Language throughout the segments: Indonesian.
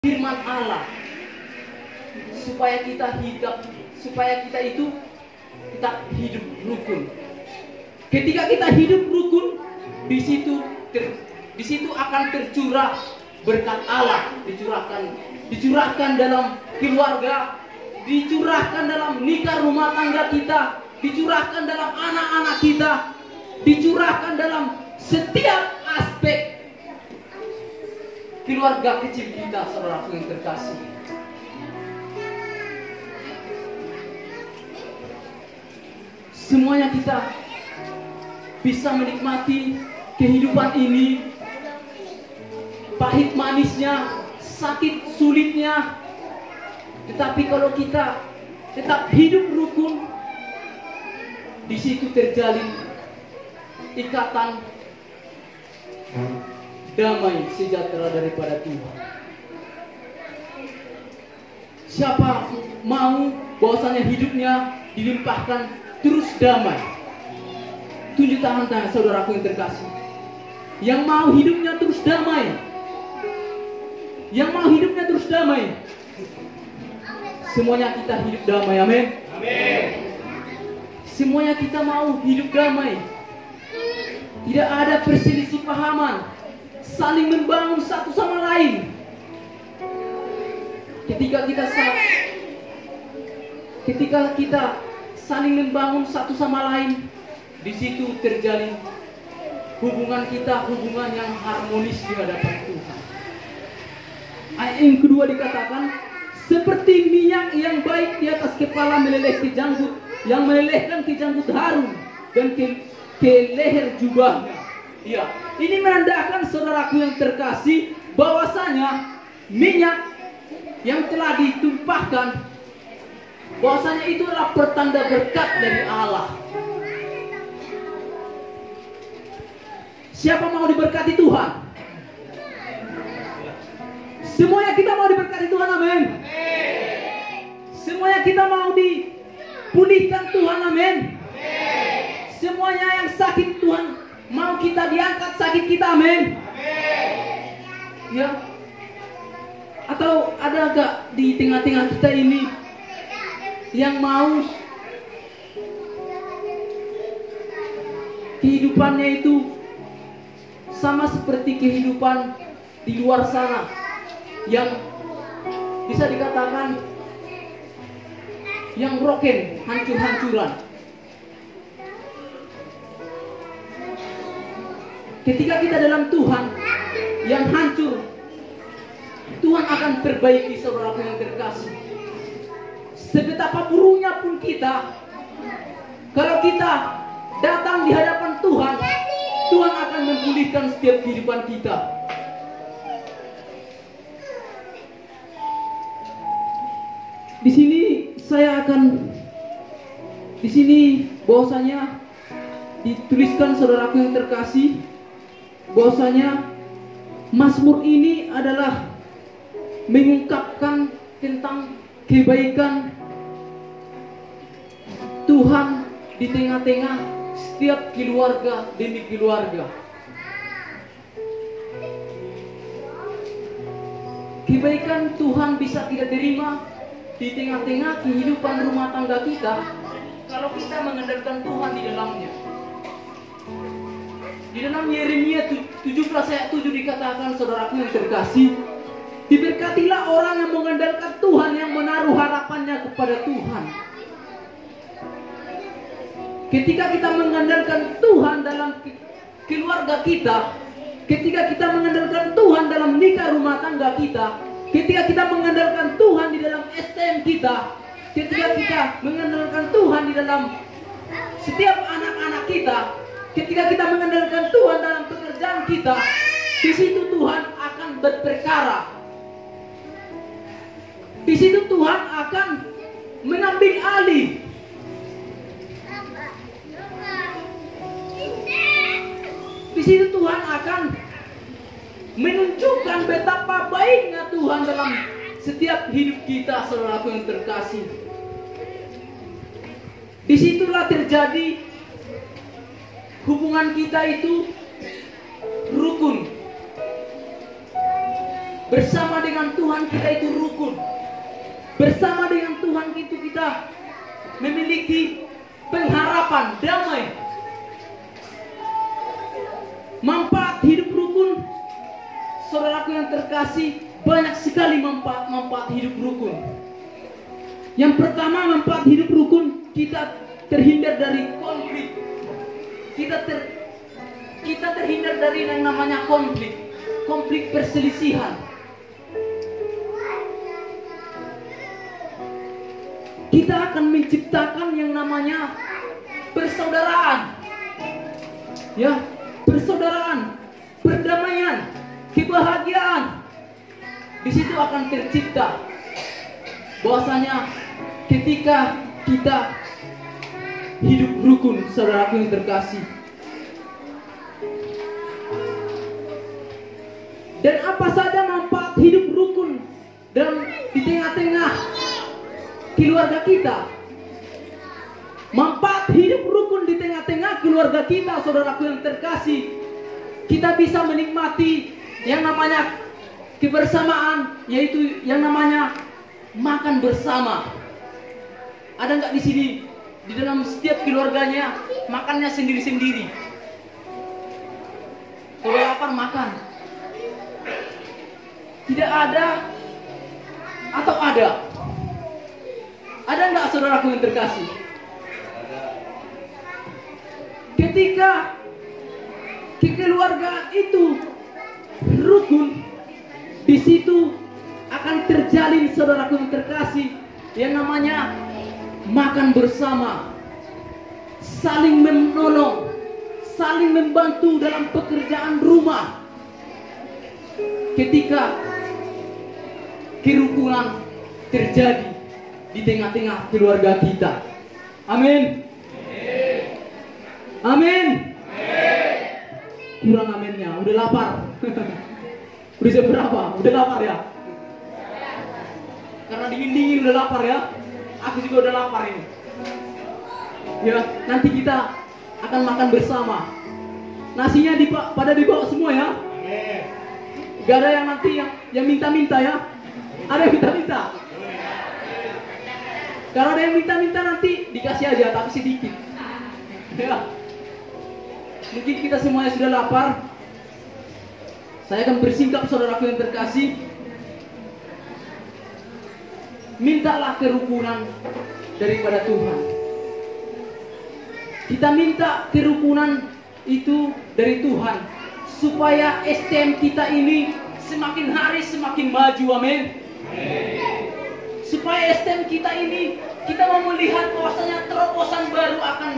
firman Allah supaya kita itu kita hidup rukun. Ketika kita hidup rukun, di situ akan tercurah berkat Allah, dicurahkan dalam keluarga, dicurahkan dalam nikah rumah tangga kita, dicurahkan dalam anak-anak kita, dicurahkan dalam setiap aspek keluarga kecil kita, saudaraku yang terkasih. Semuanya kita bisa menikmati kehidupan ini, pahit manisnya, sakit sulitnya. Tetapi kalau kita tetap hidup rukun, di situ terjalin ikatan damai sejahtera daripada Tuhan. Siapa mau bahwasanya hidupnya dilimpahkan terus damai? Tunjuk tangan saudaraku yang terkasih. Yang mau hidupnya terus damai. Yang mau hidupnya terus damai. Semuanya kita hidup damai, amin. Amin. Semuanya kita mau hidup damai. Tidak ada perselisih pahaman, saling membangun satu sama lain. Ketika kita saling membangun satu sama lain, di situ terjalin hubungan kita, hubungan yang harmonis di hadapan Tuhan. Ayat yang kedua dikatakan, seperti minyak yang baik di atas kepala meleleh ke janggut, yang melelehkan ke janggut harum dan ke leher jubahnya. Ya, ini menandakan saudaraku yang terkasih bahwasanya minyak yang telah ditumpahkan, bahwasanya itu adalah pertanda berkat dari Allah. Siapa mau diberkati Tuhan? Semuanya kita mau diberkati Tuhan, amin. Semuanya kita mau dipulihkan Tuhan, amin. Semuanya yang sakit Tuhan mau kita diangkat sakit kita, amin. Ya. Atau ada gak di tengah-tengah kita ini yang mau kehidupannya itu sama seperti kehidupan di luar sana, yang bisa dikatakan yang broken, hancur-hancuran. Ketika kita dalam Tuhan yang hancur, Tuhan akan perbaiki saudaraku yang terkasih. Sebetapa buruknya pun kita, kalau kita datang di hadapan Tuhan, Tuhan akan memulihkan setiap kehidupan kita. Di sini bahwasanya dituliskan saudaraku yang terkasih, bahwasanya Mazmur ini adalah mengungkapkan tentang kebaikan Tuhan di tengah-tengah setiap keluarga demi keluarga. Kebaikan Tuhan bisa kita terima di tengah-tengah kehidupan rumah tangga kita kalau kita mengandalkan Tuhan di dalamnya. Di dalam Yeremia 17 ayat 7 dikatakan, saudaraku yang terkasih, diberkatilah orang yang mengandalkan Tuhan, yang menaruh harapannya kepada Tuhan. Ketika kita mengandalkan Tuhan dalam keluarga kita, ketika kita mengandalkan Tuhan dalam nikah rumah tangga kita, ketika kita mengandalkan Tuhan di dalam STM kita, ketika kita mengandalkan Tuhan di dalam setiap anak-anak kita, ketika kita mengandalkan Tuhan dalam pekerjaan kita, di situ Tuhan akan berperkara. Di situ Tuhan akan mengambil alih. Di situ Tuhan akan menunjukkan betapa baiknya Tuhan dalam setiap hidup kita, saudaraku yang terkasih. Disitulah terjadi hubungan kita itu rukun bersama dengan dengan Tuhan kita itu rukun. Bersama dengan Tuhan itu kita memiliki pengharapan, damai. Manfaat hidup rukun, saudaraku yang terkasih, banyak sekali manfaat hidup rukun. Yang pertama, manfaat hidup rukun, kita terhindar dari konflik. Kita terhindar dari yang namanya konflik perselisihan. Kita akan menciptakan yang namanya persaudaraan. Ya, persaudaraan, perdamaian, kebahagiaan. Di situ akan tercipta bahwasanya ketika kita hidup rukun, saudaraku yang terkasih. Dan apa saja manfaat hidup rukun dalam di tengah-tengah keluarga kita. Manfaat hidup rukun di tengah-tengah keluarga kita, saudaraku yang terkasih. Kita bisa menikmati yang namanya kebersamaan, yaitu yang namanya makan bersama. Ada nggak di sini, di dalam setiap keluarganya makannya sendiri-sendiri? Kalau lapar makan. Tidak ada atau ada? Ada nggak, saudaraku yang terkasih? Ketika keluarga itu rukun, di situ akan terjalin, saudaraku yang terkasih, yang namanya makan bersama, saling menolong, saling membantu dalam pekerjaan rumah. Ketika kerukunan terjadi di tengah-tengah keluarga kita. Amin. Amin. Kurang aminnya, udah lapar. Udah jam berapa? Udah lapar ya? Karena dingin-dingin udah lapar ya. Aku juga udah lapar ini. Ya, nanti kita akan makan bersama. Nasinya pada dibawa semua ya. Gak ada yang nanti yang minta-minta ya. Ada yang minta-minta. Kalau ada yang minta-minta nanti dikasih aja, tapi sedikit. Ya. Mungkin kita semuanya sudah lapar. Saya akan bersingkap, saudaraku yang terkasih. Mintalah kerukunan daripada Tuhan. Kita minta kerukunan itu dari Tuhan, supaya STM kita ini semakin hari semakin maju. Amin. Supaya STM kita ini, kita mau melihat bahwasanya terobosan baru akan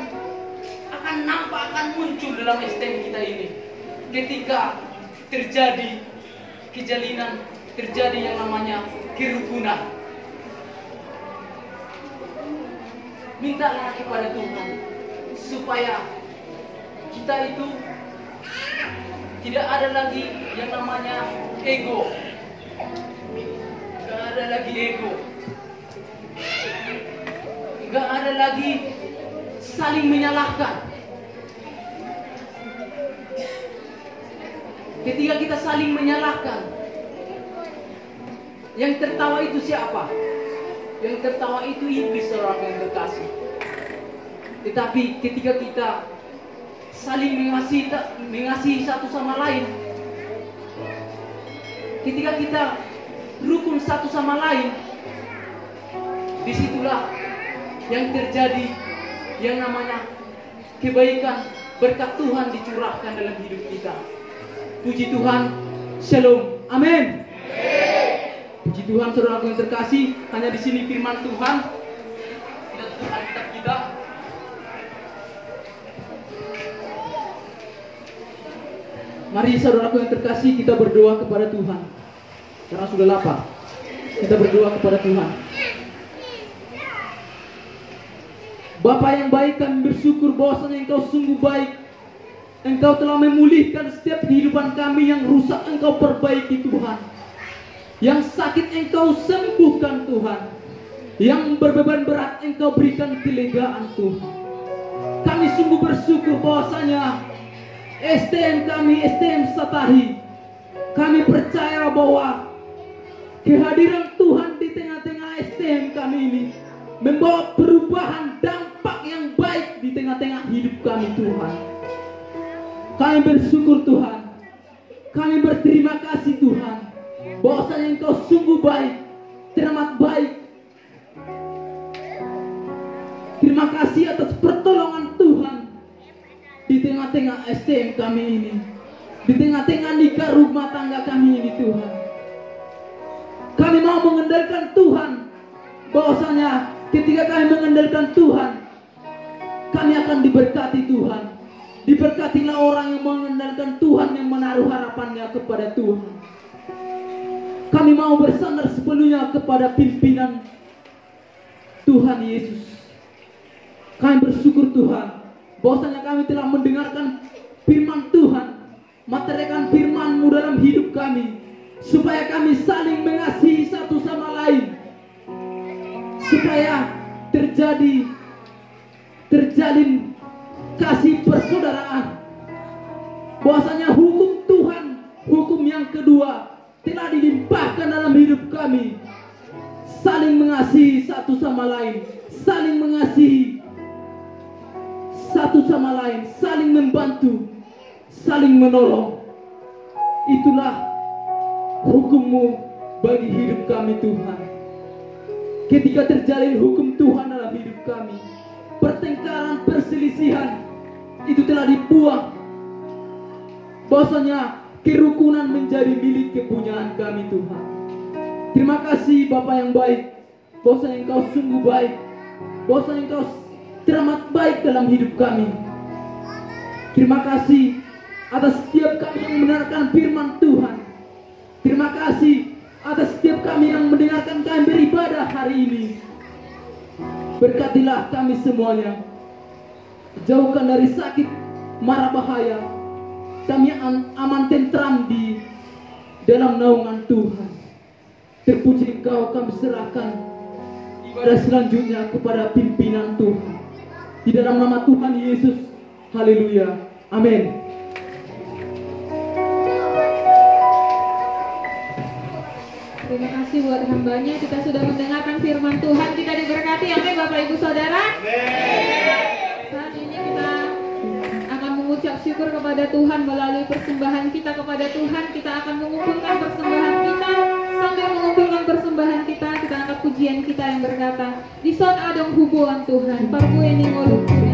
nampak, akan muncul dalam STM kita ini. Ketika terjadi kejalinan, terjadi yang namanya kerukunan. Mintalah kepada Tuhan supaya kita itu tidak ada lagi yang namanya ego. Gak ada lagi ego. Gak ada lagi saling menyalahkan. Ketika kita saling menyalahkan, yang tertawa itu siapa? Yang tertawa itu iblis, saudara yang terkasih. Tetapi ketika kita saling mengasihi satu sama lain, ketika kita rukun satu sama lain, disitulah yang terjadi yang namanya kebaikan, berkat Tuhan dicurahkan dalam hidup kita. Puji Tuhan, shalom, amin. Puji Tuhan, saudaraku yang terkasih, hanya di sini firman Tuhan. Kita tutup Alkitab kita. Mari saudaraku yang terkasih, kita berdoa kepada Tuhan. Karena sudah lapar, kita berdoa kepada Tuhan. Bapa yang baik, kami bersyukur bahwasanya Engkau sungguh baik. Engkau telah memulihkan setiap kehidupan kami yang rusak, Engkau perbaiki Tuhan. Yang sakit Engkau sembuhkan Tuhan. Yang berbeban berat Engkau berikan kelegaan Tuhan. Kami sungguh bersyukur bahwasanya STM kami, STM Satahi, kami percaya bahwa kehadiran Tuhan di tengah-tengah STM kami ini membawa perubahan dampak yang baik di tengah-tengah hidup kami Tuhan. Kami bersyukur Tuhan, kami berterima kasih Tuhan, bahwasanya Engkau sungguh baik, teramat baik. Terima kasih atas pertolongan Tuhan di tengah-tengah STM kami ini, di tengah-tengah nikah rumah tangga kami ini Tuhan. Kami mau mengandalkan Tuhan, bahwasanya ketika kami mengandalkan Tuhan, kami akan diberkati Tuhan. Diberkatilah orang yang mengandalkan Tuhan, yang menaruh harapannya kepada Tuhan. Kami mau bersandar sepenuhnya kepada pimpinan Tuhan Yesus. Kami bersyukur Tuhan, bahwasanya kami telah mendengarkan firman Tuhan, meteraikan firman-Mu dalam hidup kami, supaya kami saling mengasihi satu sama lain, supaya terjalin kasih persaudaraan. Bahwasanya hukum Tuhan, hukum yang kedua telah dilimpahkan dalam hidup kami, saling mengasihi satu sama lain, saling mengasihi satu sama lain, saling membantu, saling menolong. Itulah hukum-Mu bagi hidup kami Tuhan. Ketika terjalin hukum Tuhan dalam hidup kami, pertengkaran, perselisihan itu telah dibuang. Bahwasanya kerukunan menjadi milik kepunyaan kami Tuhan. Terima kasih Bapa yang baik, bahwasanya Engkau sungguh baik, bahwasanya Engkau teramat baik dalam hidup kami. Terima kasih atas setiap kami yang mendengarkan firman Tuhan. Terima kasih atas setiap kami yang mendengarkan kami beribadah hari ini. Berkatilah kami semuanya, jauhkan dari sakit, mara bahaya. Kami aman tentram di dalam naungan Tuhan. Terpuji Engkau, kami serahkan ibadah selanjutnya kepada pimpinan Tuhan. Di dalam nama Tuhan Yesus, haleluya, amin. Terima kasih buat hambanya. Kita sudah mendengarkan firman Tuhan. Kita diberkati, amin Bapak Ibu Saudara. Saat ini kita akan mengucap syukur kepada Tuhan melalui persembahan kita kepada Tuhan. Kita akan mengumpulkan persembahan kita. Sambil mengumpulkan persembahan kita, kita angkat pujian kita yang berkata, di son adong hubungan Tuhan, parbu ini ngoluk. Terima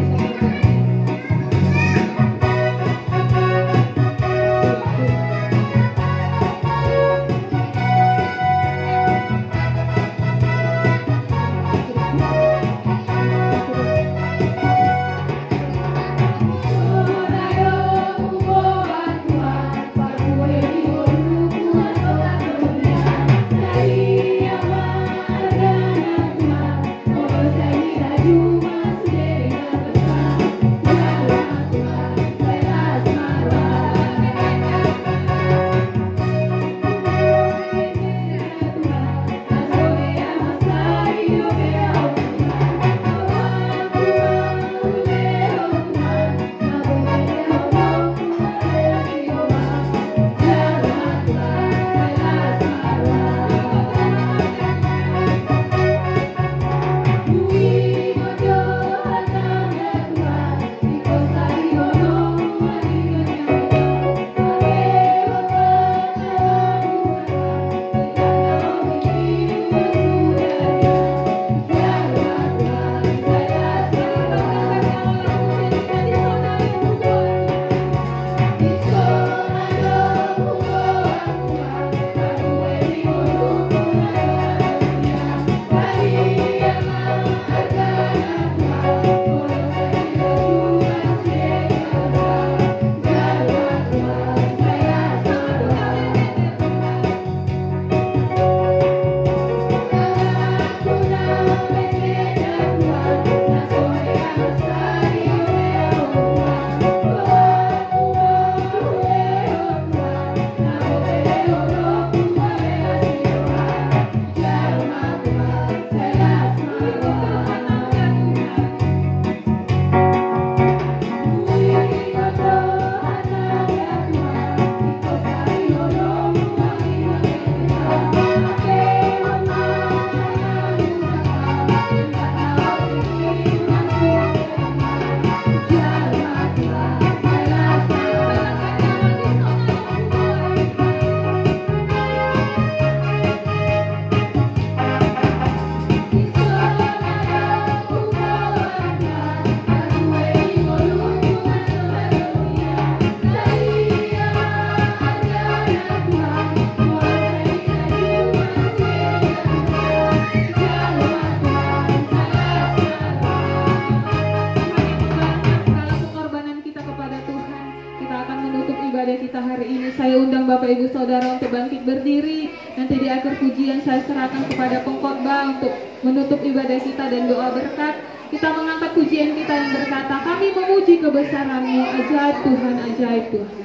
Bapak Ibu Saudara untuk bangkit berdiri. Nanti di akhir pujian saya serahkan kepada pengkhotbah untuk menutup ibadah kita dan doa berkat. Kita mengangkat pujian kita yang berkata, kami memuji kebesaran-Mu, ajaib Tuhan, ajaib Tuhan.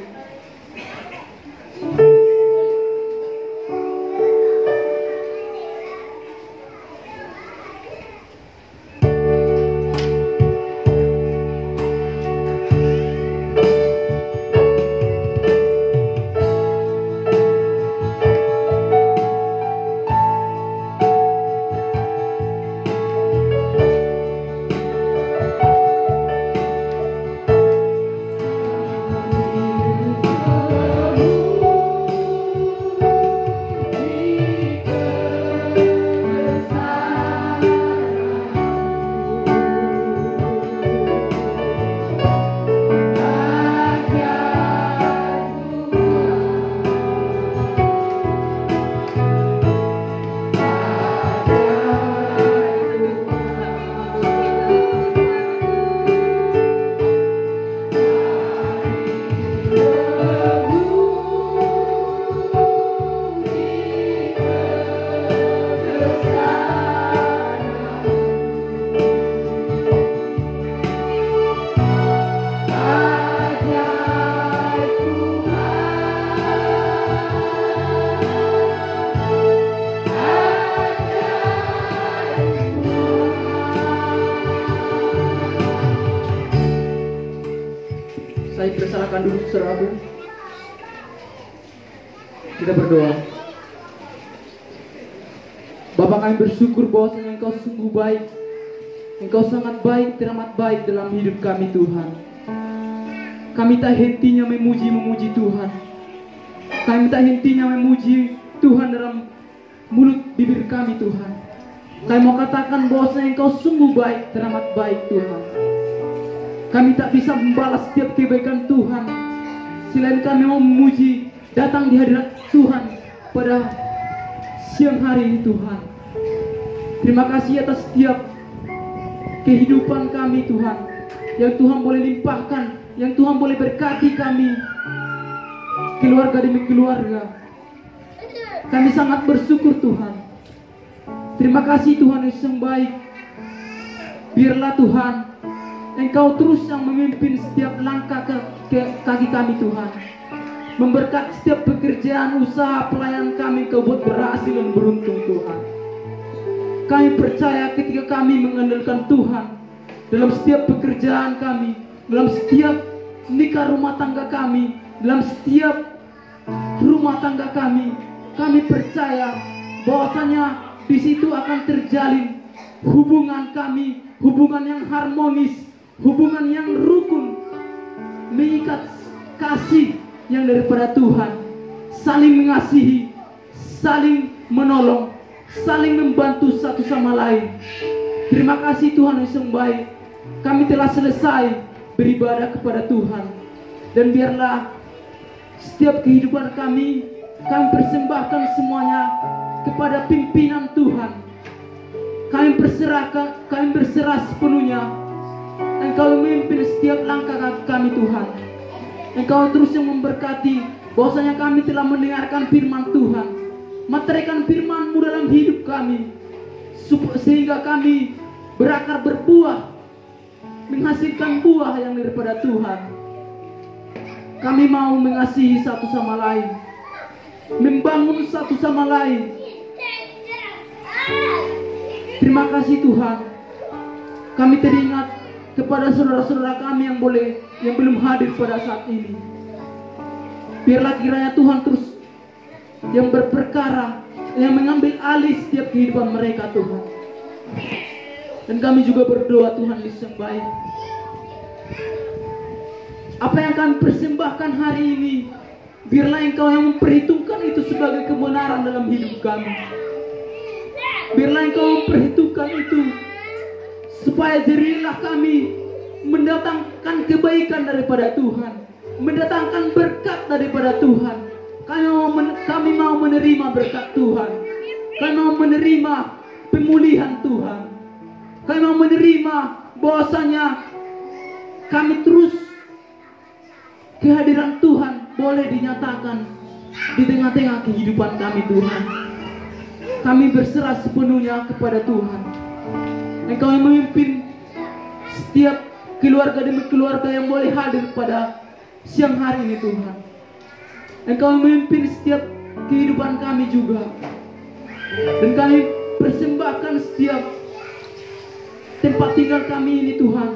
Persilakan duduk saudaraku. Kita berdoa. Bapa, kami bersyukur bahwasanya Engkau sungguh baik. Engkau sangat baik, teramat baik dalam hidup kami Tuhan. Kami tak hentinya memuji Tuhan. Kami tak hentinya memuji Tuhan dalam mulut bibir kami Tuhan. Kami mau katakan bahwasanya Engkau sungguh baik, teramat baik Tuhan. Kami tak bisa membalas setiap kebaikan Tuhan selain kami mau memuji, datang di hadirat Tuhan pada siang hari ini Tuhan. Terima kasih atas setiap kehidupan kami Tuhan, yang Tuhan boleh limpahkan, yang Tuhan boleh berkati kami, keluarga demi keluarga. Kami sangat bersyukur Tuhan. Terima kasih Tuhan yang baik. Biarlah Tuhan Engkau terus yang memimpin setiap langkah ke kaki kami Tuhan. Memberkati setiap pekerjaan, usaha, pelayanan kami Kau buat berhasil dan beruntung Tuhan. Kami percaya ketika kami mengandalkan Tuhan dalam setiap pekerjaan kami, dalam setiap nikah rumah tangga kami, dalam setiap rumah tangga kami percaya bahwasanya di situ akan terjalin hubungan kami, hubungan yang harmonis, hubungan yang rukun, mengikat kasih yang daripada Tuhan, saling mengasihi, saling menolong, saling membantu satu sama lain. Terima kasih Tuhan yang baik. Kami telah selesai beribadah kepada Tuhan, dan biarlah setiap kehidupan kami persembahkan semuanya kepada pimpinan Tuhan. Kami berserah sepenuhnya. Engkau memimpin setiap langkah kami Tuhan. Engkau terus yang memberkati, bahwasanya kami telah mendengarkan firman Tuhan. Materikan firman-Mu dalam hidup kami, sehingga kami berakar berbuah, menghasilkan buah yang daripada Tuhan. Kami mau mengasihi satu sama lain, membangun satu sama lain. Terima kasih Tuhan. Kami teringat kepada saudara-saudara kami yang belum hadir pada saat ini. Biarlah kiranya Tuhan terus yang berperkara, yang mengambil alih setiap kehidupan mereka Tuhan. Dan kami juga berdoa Tuhan Yesus yang baik. Apa yang kami persembahkan hari ini, biarlah Engkau yang memperhitungkan itu sebagai kebenaran dalam hidup kami. Biarlah Engkau memperhitungkan itu, supaya jerilah kami mendatangkan kebaikan daripada Tuhan, mendatangkan berkat daripada Tuhan. Kami mau menerima berkat Tuhan. Kami mau menerima pemulihan Tuhan. Kami mau menerima bahwasanya kami terus kehadiran Tuhan boleh dinyatakan di tengah-tengah kehidupan kami Tuhan. Kami berserah sepenuhnya kepada Tuhan. Engkau yang memimpin setiap keluarga demi keluarga yang boleh hadir pada siang hari ini Tuhan. Engkau yang memimpin setiap kehidupan kami juga. Dan kami persembahkan setiap tempat tinggal kami ini Tuhan,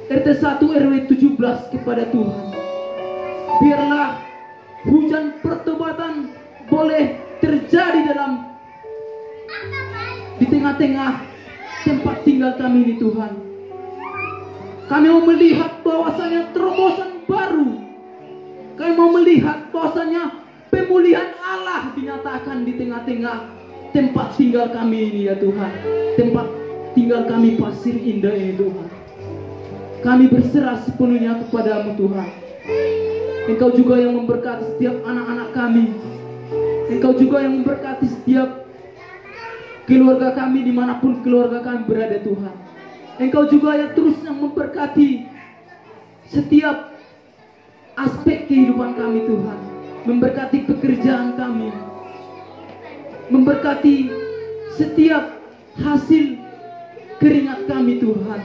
RT 1 RW 17 kepada Tuhan. Biarlah hujan pertobatan boleh terjadi di tengah-tengah tempat tinggal kami ini Tuhan. Kami mau melihat bahwasanya terobosan baru. Kami mau melihat bahwasanya pemulihan Allah dinyatakan di tengah-tengah tempat tinggal kami ini ya Tuhan. Tempat tinggal kami Pasir Indah ini Tuhan. Kami berserah sepenuhnya kepadamu Tuhan. Engkau juga yang memberkati setiap anak-anak kami. Engkau juga yang memberkati setiap keluarga kami dimanapun keluarga kami berada Tuhan. Engkau juga yang terus yang memberkati setiap aspek kehidupan kami Tuhan. Memberkati pekerjaan kami, memberkati setiap hasil keringat kami Tuhan.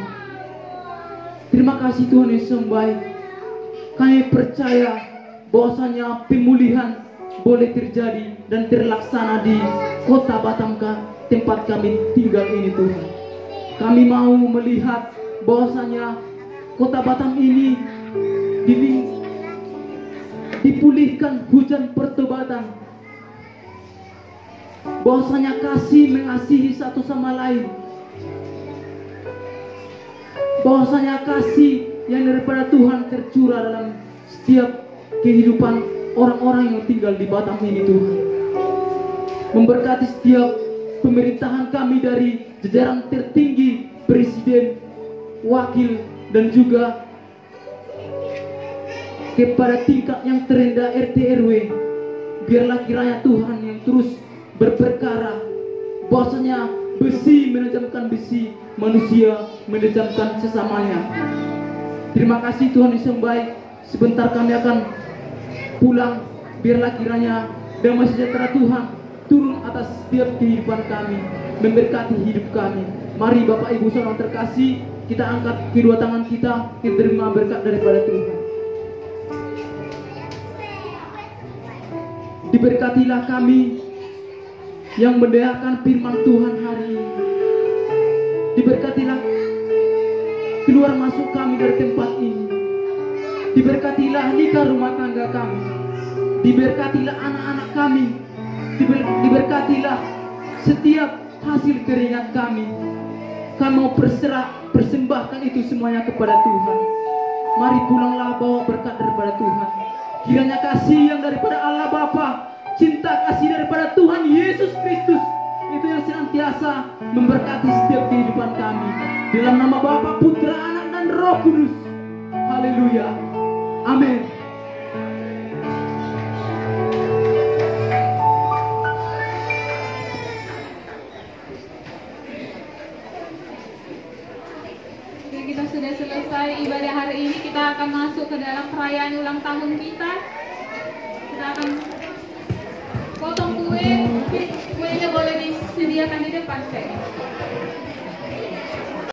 Terima kasih Tuhan Yesus yang baik. Kami percaya bahwasanya pemulihan boleh terjadi dan terlaksana di kota Batam tempat kami tinggal ini Tuhan. Kami mau melihat bahwasanya kota Batam ini dipulihkan hujan pertobatan. Bahwasanya kasih mengasihi satu sama lain. Bahwasanya kasih yang daripada Tuhan tercurah dalam setiap kehidupan orang-orang yang tinggal di Batam ini Tuhan. Memberkati setiap pemerintahan kami dari jajaran tertinggi, presiden, wakil, dan juga kepada tingkat yang terendah RT RW. Biarlah kiranya Tuhan yang terus berperkara, bahwasanya besi menajamkan besi, manusia menajamkan sesamanya. Terima kasih Tuhan Yesus yang baik. Sebentar kami akan pulang. Biarlah kiranya damai sejahtera Tuhan turun atas setiap kehidupan kami, memberkati hidup kami. Mari Bapak Ibu Saudara terkasih, kita angkat kedua tangan kita terima berkat daripada Tuhan. Diberkatilah kami yang mendengarkan firman Tuhan hari ini. Diberkatilah keluar masuk kami dari tempat ini. Diberkatilah nikah rumah tangga kami. Diberkatilah anak-anak kami. Diberkatilah setiap hasil keringat kami. Kami mau persembahkan itu semuanya kepada Tuhan. Mari pulanglah bawa berkat daripada Tuhan. Kiranya kasih yang daripada Allah Bapa, cinta kasih daripada Tuhan Yesus Kristus itu yang senantiasa memberkati setiap kehidupan kami. Dalam nama Bapa, Putra, Anak, dan Roh Kudus. Haleluya. Amin. Kita sudah selesai ibadah hari ini. Kita akan masuk ke dalam perayaan ulang tahun kita. Kita akan potong kue. Kuenya boleh disediakan di depan kayaknya.